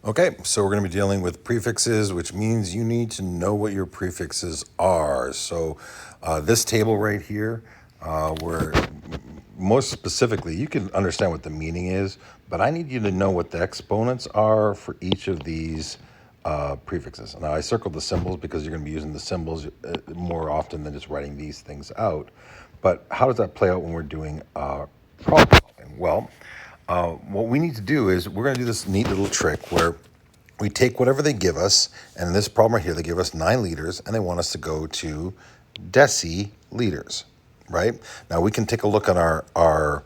Okay, so we're going to be dealing with prefixes, which means you need to know what your prefixes are. So this table right here, where most specifically, you can understand what the meaning is, but I need you to know what the exponents are for each of these prefixes. Now, I circled the symbols because you're going to be using the symbols more often than just writing these things out. But how does that play out when we're doing problem solving? Well, what we need to do is we're going to do this neat little trick where we take whatever they give us, and in this problem right here, they give us 9 liters, and they want us to go to deciliters, right? Now we can take a look at our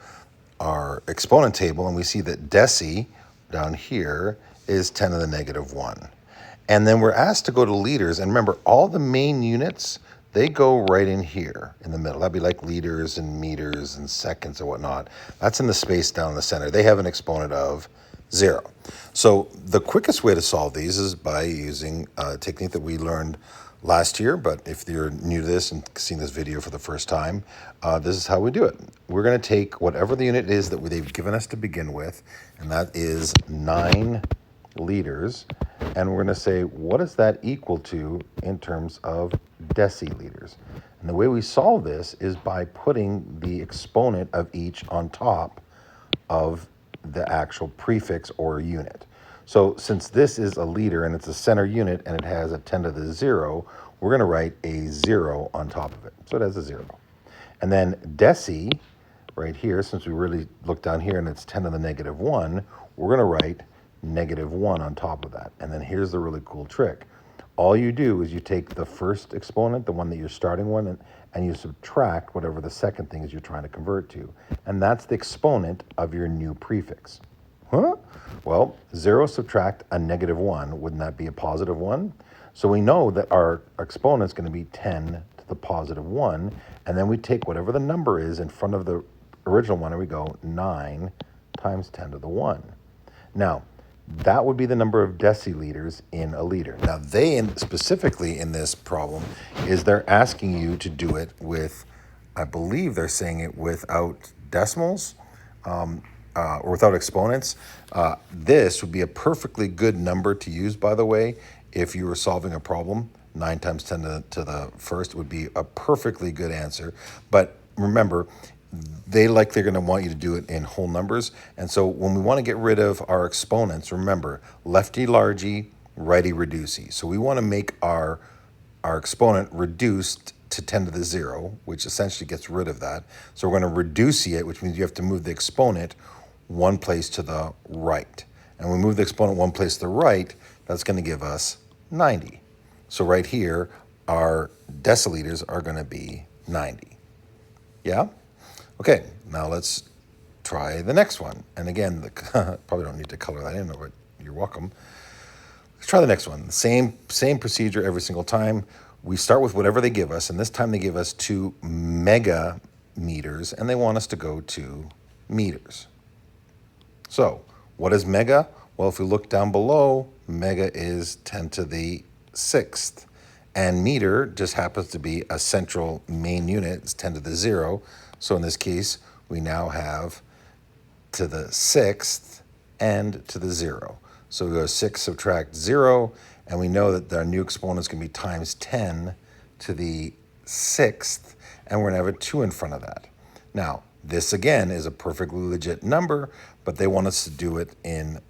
exponent table, and we see that deci down here is 10 to the negative 1. And then we're asked to go to liters, and remember, all the main units, they go right in here in the middle. That'd be like liters and meters and seconds and whatnot. That's in the space down in the center. They have an exponent of 0. So the quickest way to solve these is by using a technique that we learned last year, but if you're new to this and seeing this video for the first time, this is how we do it. We're going to take whatever the unit is that they've given us to begin with, and that is 9 liters, and we're going to say, what is that equal to in terms of deciliters? And the way we solve this is by putting the exponent of each on top of the actual prefix or unit. So since this is a liter and it's a center unit and it has a 10 to the 0, we're going to write a 0 on top of it. So it has a 0. And then deci, right here, since we really look down here and it's 10 to the negative 1, we're going to write negative 1 on top of that. And then here's the really cool trick. All you do is you take the first exponent, the one that you're starting one, and you subtract whatever the second thing is you're trying to convert to. And that's the exponent of your new prefix. Huh? Well, 0 subtract a negative 1. Wouldn't that be a positive 1? So we know that our exponent is going to be 10 to the positive 1. And then we take whatever the number is in front of the original one, and we go 9 times 10 to the 1. Now, that would be the number of deciliters in a liter. Now, specifically in this problem, is they're asking you to do it with, I believe they're saying it without decimals or without exponents. This would be a perfectly good number to use, by the way, if you were solving a problem. 9 times 10 to the first would be a perfectly good answer. But remember, they're going to want you to do it in whole numbers. And so when we want to get rid of our exponents, remember, lefty largy, righty reducey. So we want to make our exponent reduced to 10 to the 0, which essentially gets rid of that. So we're going to reduce it, which means you have to move the exponent one place to the right. And when we move the exponent one place to the right, that's going to give us 90. So right here, our deciliters are going to be 90. Yeah? Okay, now let's try the next one. And again, probably don't need to color that in, but you're welcome. Let's try the next one. Same procedure every single time. We start with whatever they give us, and this time they give us 2 megameters, and they want us to go to meters. So, what is mega? Well, if we look down below, mega is 10 to the 6th. And meter just happens to be a central main unit. It's 10 to the 0. So in this case, we now have to the 6th and to the 0. So we go 6 subtract 0, and we know that our new exponent is going to be times 10 to the 6th, and we're going to have a 2 in front of that. Now, this again is a perfectly legit number, but they want us to do it in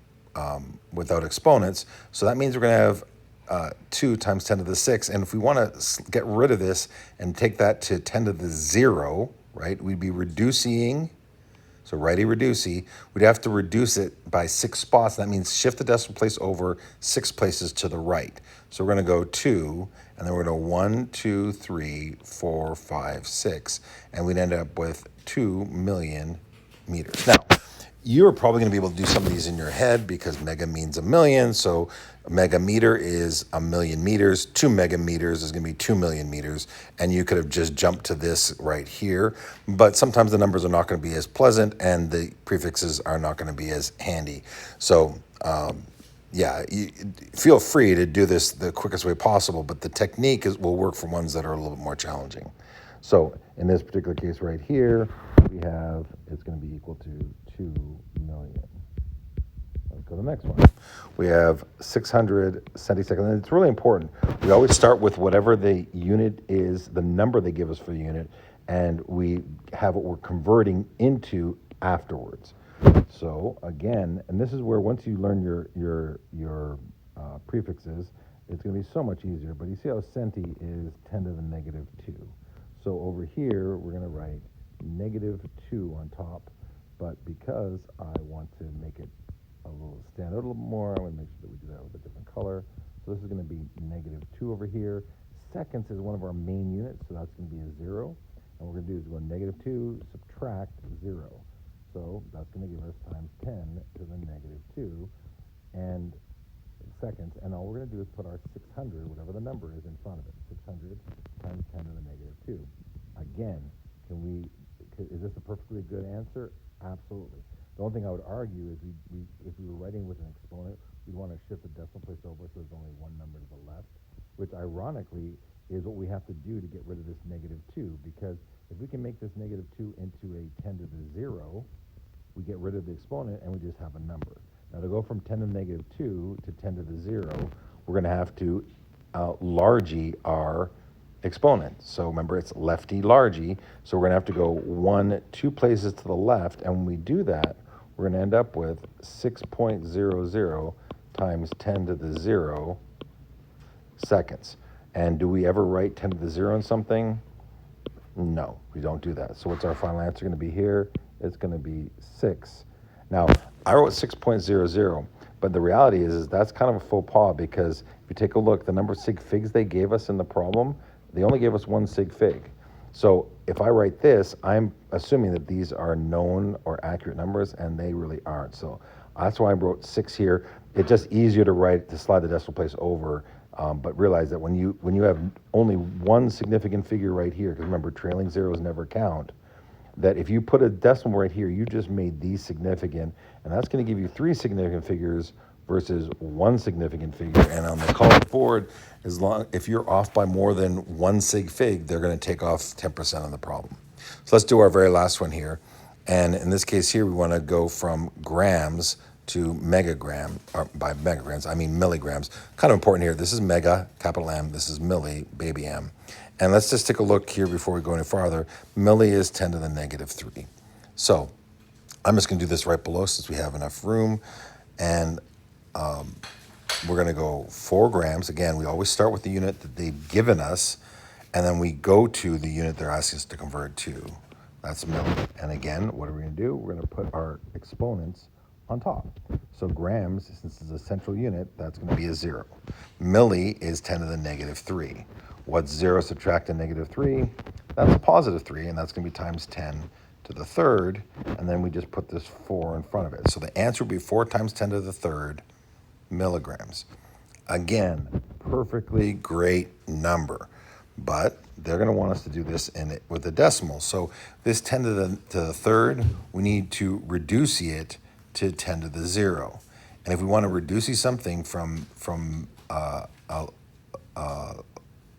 without exponents. So that means we're going to have 2 times 10 to the 6th. And if we want to get rid of this and take that to 10 to the 0, right, we'd be reducing, so righty reducey, we'd have to reduce it by 6 spots. That means shift the decimal place over 6 places to the right. So we're going to go 2, and then we're going to go 1, 2, 3, 4, 5, 6, and we'd end up with 2 million meters. Now, you're probably going to be able to do some of these in your head because mega means a million. So a megameter is a million meters. 2 megameters is going to be 2 million meters. And you could have just jumped to this right here. But sometimes the numbers are not going to be as pleasant and the prefixes are not going to be as handy. So feel free to do this the quickest way possible. But the technique will work for ones that are a little bit more challenging. So in this particular case right here, we have, it's going to be equal to 2 million. Go to the next one. We have 600 centiseconds, and it's really important. We always start with whatever the unit is, the number they give us for the unit, and we have what we're converting into afterwards. So again, and this is where once you learn your prefixes, it's going to be so much easier. But you see how centi is 10 to the negative 2. So over here, we're going to write negative 2 on top. But because I want to make it a little stand out a little more, I'm going to make sure that we do that with a different color. So this is going to be negative 2 over here. Seconds is one of our main units, so that's going to be a 0. And what we're going to do is go negative 2, subtract 0. So that's going to give us times 10 to the negative 2 and seconds. And all we're going to do is put our 600, whatever the number is, in front of it. 600 times 10 to the negative 2. Again, is this a perfectly good answer? Absolutely. The only thing I would argue is if we were writing with an exponent, we'd want to shift the decimal place over so there's only one number to the left, which ironically is what we have to do to get rid of this negative 2, because if we can make this negative 2 into a 10 to the 0, we get rid of the exponent and we just have a number. Now to go from 10 to the negative 2 to 10 to the 0, we're going to have to largy our exponent. So remember, it's lefty largy, so we're going to have to go 2 places to the left, and when we do that, we're going to end up with 6.00 times 10 to the 0 seconds. And do we ever write 10 to the 0 in something? No, we don't do that. So what's our final answer going to be here? It's going to be 6. Now, I wrote 6.00, but the reality is that's kind of a faux pas, because if you take a look, the number of sig figs they gave us in the problem, they only gave us 1 sig fig. So if I write this, I'm assuming that these are known or accurate numbers, and they really aren't. So that's why I wrote 6 here. It's just easier to slide the decimal place over. But realize that when you have only one significant figure right here, because remember, trailing zeros never count, that if you put a decimal right here, you just made these significant, and that's going to give you 3 significant figures versus 1 significant figure. And on the college board, if you're off by more than 1 sig fig, they're going to take off 10% of the problem. So let's do our very last one here. And in this case here, we want to go from grams to megagram, or by megagrams, I mean milligrams. Kind of important here. This is mega, capital M. This is milli, baby m. And let's just take a look here before we go any farther. Milli is 10 to the negative 3. So I'm just going to do this right below since we have enough room. And we're going to go 4 grams. Again, we always start with the unit that they've given us, and then we go to the unit they're asking us to convert to. That's milli. And again, what are we going to do? We're going to put our exponents on top. So grams, since it's a central unit, that's going to be a 0. Milli is 10 to the negative 3. What's 0 subtract a negative 3? That's a positive 3, and that's going to be times 10 to the third, and then we just put this 4 in front of it. So the answer would be 4 times 10 to the third milligrams. Again, perfectly great number, but they're going to want us to do this with a decimal. So this 10 to the third, we need to reduce it to 10 to the 0. And if we want to reduce something from a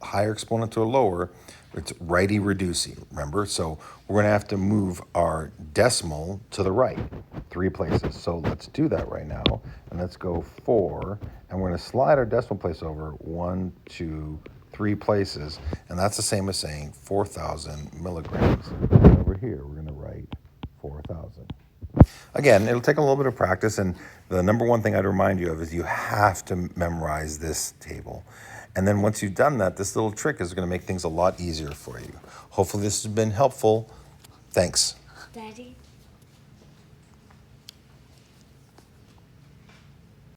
higher exponent to a lower, it's righty reducing, remember? So we're going to have to move our decimal to the right 3 places. So let's do that right now. And let's go 4, and we're going to slide our decimal place over 1, 2, 3 places. And that's the same as saying 4,000 milligrams. And over here, we're going to write 4,000. Again, it'll take a little bit of practice, and the number one thing I'd remind you of is you have to memorize this table. And then once you've done that, this little trick is going to make things a lot easier for you. Hopefully this has been helpful. Thanks. Daddy?